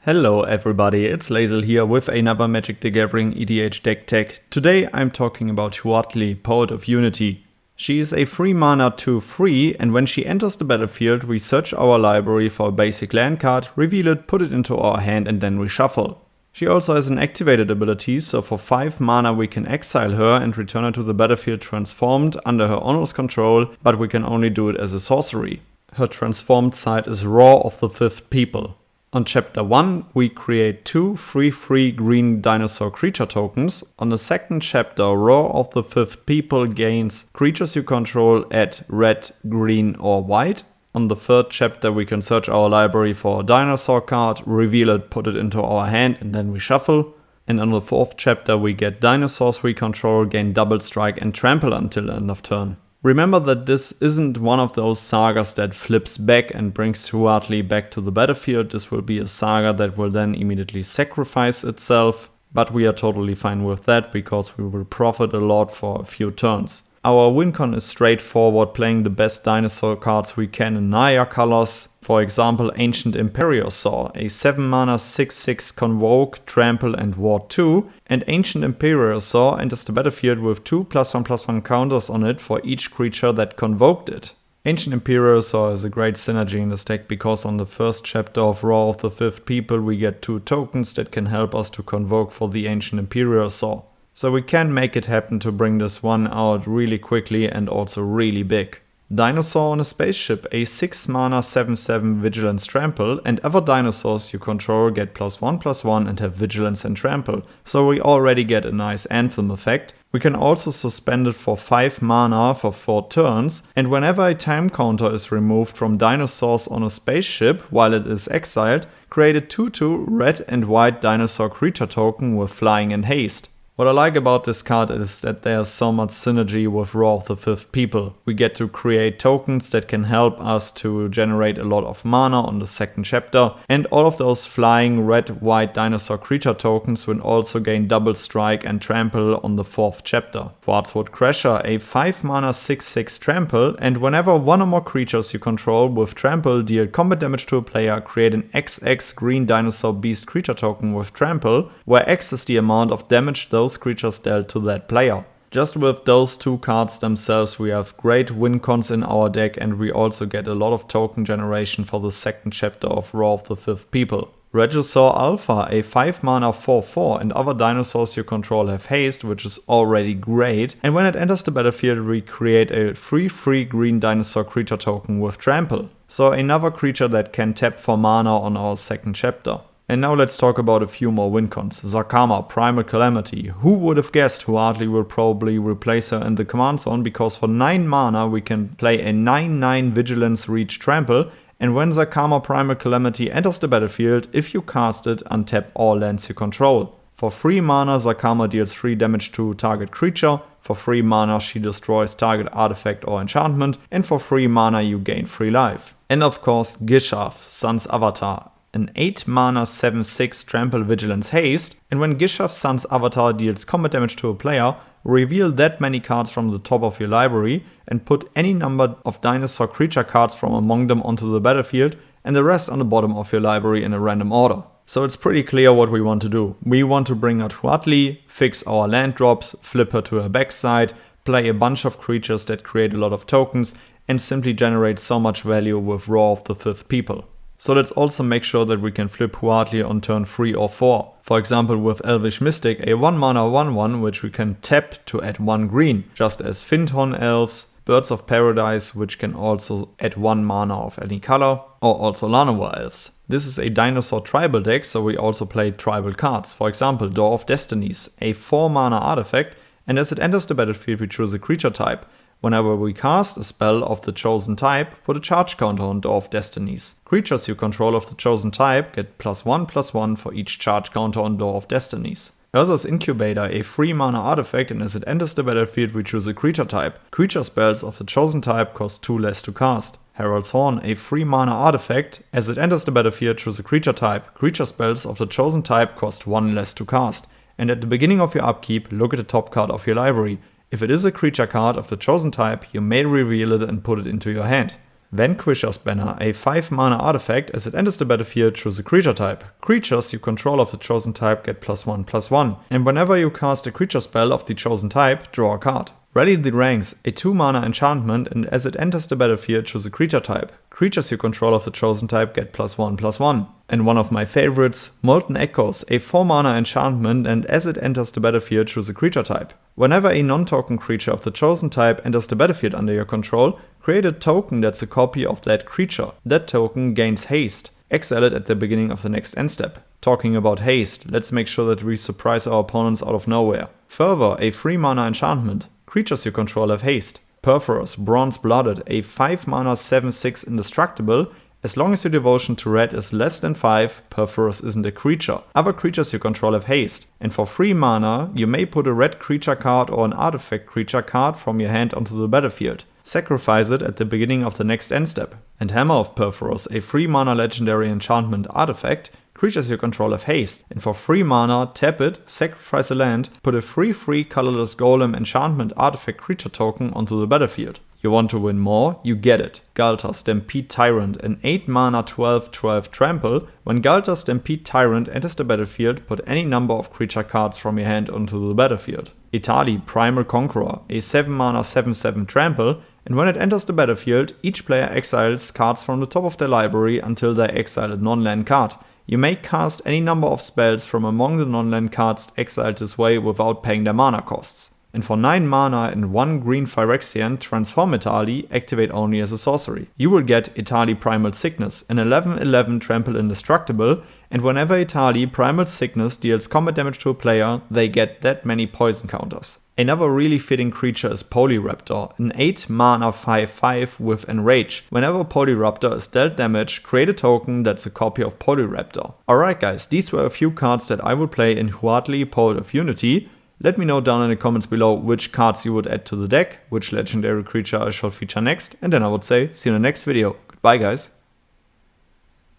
Hello everybody, it's Lazel here with another Magic the Gathering EDH deck tech. Today I'm talking about Huatli, Poet of Unity. She is a 3 mana 2/3 and when she enters the battlefield we search our library for a basic land card, reveal it, put it into our hand and then reshuffle. She also has an activated ability, so for 5 mana we can exile her and return her to the battlefield transformed under her owner's control, but we can only do it as a sorcery. Her transformed side is Roar of the Fifth People. On chapter 1 we create 2 3/3 green dinosaur creature tokens. On the second chapter, Roar of the Fifth People gains creatures you control at red, green or white. On the third chapter we can search our library for a dinosaur card, reveal it, put it into our hand and then reshuffle. And on the fourth chapter we get dinosaurs we control, gain double strike and trample until end of turn. Remember that this isn't one of those sagas that flips back and brings Huatli back to the battlefield. This will be a saga that will then immediately sacrifice itself, but we are totally fine with that because we will profit a lot for a few turns. Our win con is straightforward, playing the best dinosaur cards we can in Naya colors. For example, Ancient Imperiosaur, a 7 mana 6/6 Convoke, Trample and Ward 2, and Ancient Imperiosaur enters the battlefield with 2 +1/+1 counters on it for each creature that convoked it. Ancient Imperiosaur is a great synergy in this deck because on the first chapter of Roar of the Fifth People we get 2 tokens that can help us to convoke for the Ancient Imperiosaur. So we can make it happen to bring this one out really quickly and also really big. Dinosaur on a Spaceship, a 6 mana 7/7 Vigilance Trample, and other dinosaurs you control get +1/+1 and have Vigilance and Trample, so we already get a nice Anthem effect. We can also suspend it for 5 mana for 4 turns, and whenever a time counter is removed from dinosaurs on a spaceship while it is exiled, create a 2/2 red and white dinosaur creature token with flying and haste. What I like about this card is that there's so much synergy with Roar of the Fifth People. We get to create tokens that can help us to generate a lot of mana on the second chapter, and all of those flying red-white dinosaur creature tokens will also gain double strike and trample on the fourth chapter. Quartzwood Crasher, a 5 mana 6/6 trample, and whenever one or more creatures you control with trample deal combat damage to a player, create an XX green dinosaur beast creature token with trample, where X is the amount of damage those creatures dealt to that player. Just with those 2 cards themselves we have great win cons in our deck, and we also get a lot of token generation for the second chapter of Roar of the Fifth People. Regisaur Alpha, a 5 mana 4/4, and other dinosaurs you control have haste, which is already great, and when it enters the battlefield we create a 3/3 green dinosaur creature token with trample. So another creature that can tap for mana on our second chapter. And now let's talk about a few more win cons. Zakama, Primal Calamity. Who would have guessed Huatli will probably replace her in the command zone, because for 9 mana we can play a 9/9 Vigilance Reach Trample, and when Zakama Primal Calamity enters the battlefield, if you cast it, untap all lands you control. For 3 mana Zakama deals 3 damage to target creature, for 3 mana she destroys target artifact or enchantment, and for 3 mana you gain 3 life. And of course Gishath, Sun's Avatar. An 8 mana 7/6 Trample Vigilance Haste, and when Gishath's Sun's Avatar deals combat damage to a player, reveal that many cards from the top of your library and put any number of dinosaur creature cards from among them onto the battlefield and the rest on the bottom of your library in a random order. So it's pretty clear what we want to do. We want to bring out Huatli, fix our land drops, flip her to her backside, play a bunch of creatures that create a lot of tokens, and simply generate so much value with Roar of the Fifth People. So let's also make sure that we can flip Huatli on turn 3 or 4. For example with Elvish Mystic, a 1 mana 1/1 which we can tap to add 1 green, just as Finton Elves, Birds of Paradise which can also add 1 mana of any color, or also Llanowar Elves. This is a dinosaur tribal deck, so we also play tribal cards. For example Door of Destinies, a 4 mana artifact, and as it enters the battlefield we choose a creature type. Whenever we cast a spell of the chosen type, put a charge counter on Door of Destinies. Creatures you control of the chosen type get +1/+1 for each charge counter on Door of Destinies. Urza's Incubator, a 3 mana artifact, and as it enters the battlefield we choose a creature type. Creature spells of the chosen type cost 2 less to cast. Herald's Horn, a 3 mana artifact, as it enters the battlefield choose a creature type. Creature spells of the chosen type cost 1 less to cast. And at the beginning of your upkeep, look at the top card of your library. If it is a creature card of the chosen type, you may reveal it and put it into your hand. Vanquisher's Banner, a 5 mana artifact. As it enters the battlefield, choose a creature type. Creatures you control of the chosen type get +1/+1, and whenever you cast a creature spell of the chosen type, draw a card. Rally the Ranks, a 2 mana enchantment, and as it enters the battlefield, choose a creature type. Creatures you control of the chosen type get +1/+1. And one of my favorites, Molten Echoes, a 4 mana enchantment, and as it enters the battlefield, choose a creature type. Whenever a non-token creature of the chosen type enters the battlefield under your control, create a token that's a copy of that creature. That token gains haste. Exile it at the beginning of the next end step. Talking about haste, let's make sure that we surprise our opponents out of nowhere. Further, a 3 mana enchantment. Creatures you control have haste. Perforus, Bronze Blooded, a 5 mana 7/6 indestructible. As long as your devotion to red is less than 5, Perforus isn't a creature. Other creatures you control have haste. And for 3 mana, you may put a red creature card or an artifact creature card from your hand onto the battlefield. Sacrifice it at the beginning of the next end step. And Hammer of Perforus, a 3 mana legendary enchantment artifact. Creatures you control have haste, and for 3 mana, tap it, sacrifice a land, put a 3/3 colorless golem enchantment artifact creature token onto the battlefield. You want to win more? You get it. Galta Stampede Tyrant, an 8 mana 12/12 trample. When Galta Stampede Tyrant enters the battlefield, put any number of creature cards from your hand onto the battlefield. Etali Primal Conqueror, a 7 mana 7/7 trample, and when it enters the battlefield, each player exiles cards from the top of their library until they exile a non-land card. You may cast any number of spells from among the non-land cards exiled this way without paying their mana costs. And for 9 mana and 1 green Phyrexian, transform Etali, activate only as a sorcery. You will get Etali Primal Sickness, an 11/11 trample indestructible, and whenever Etali Primal Sickness deals combat damage to a player, they get that many poison counters. Another really fitting creature is Polyraptor, an 8 mana 5/5 with Enrage. Whenever Polyraptor is dealt damage, create a token that's a copy of Polyraptor. Alright guys, these were a few cards that I would play in Huatli, Poet of Unity. Let me know down in the comments below which cards you would add to the deck, which legendary creature I shall feature next, and then I would say see you in the next video. Goodbye guys.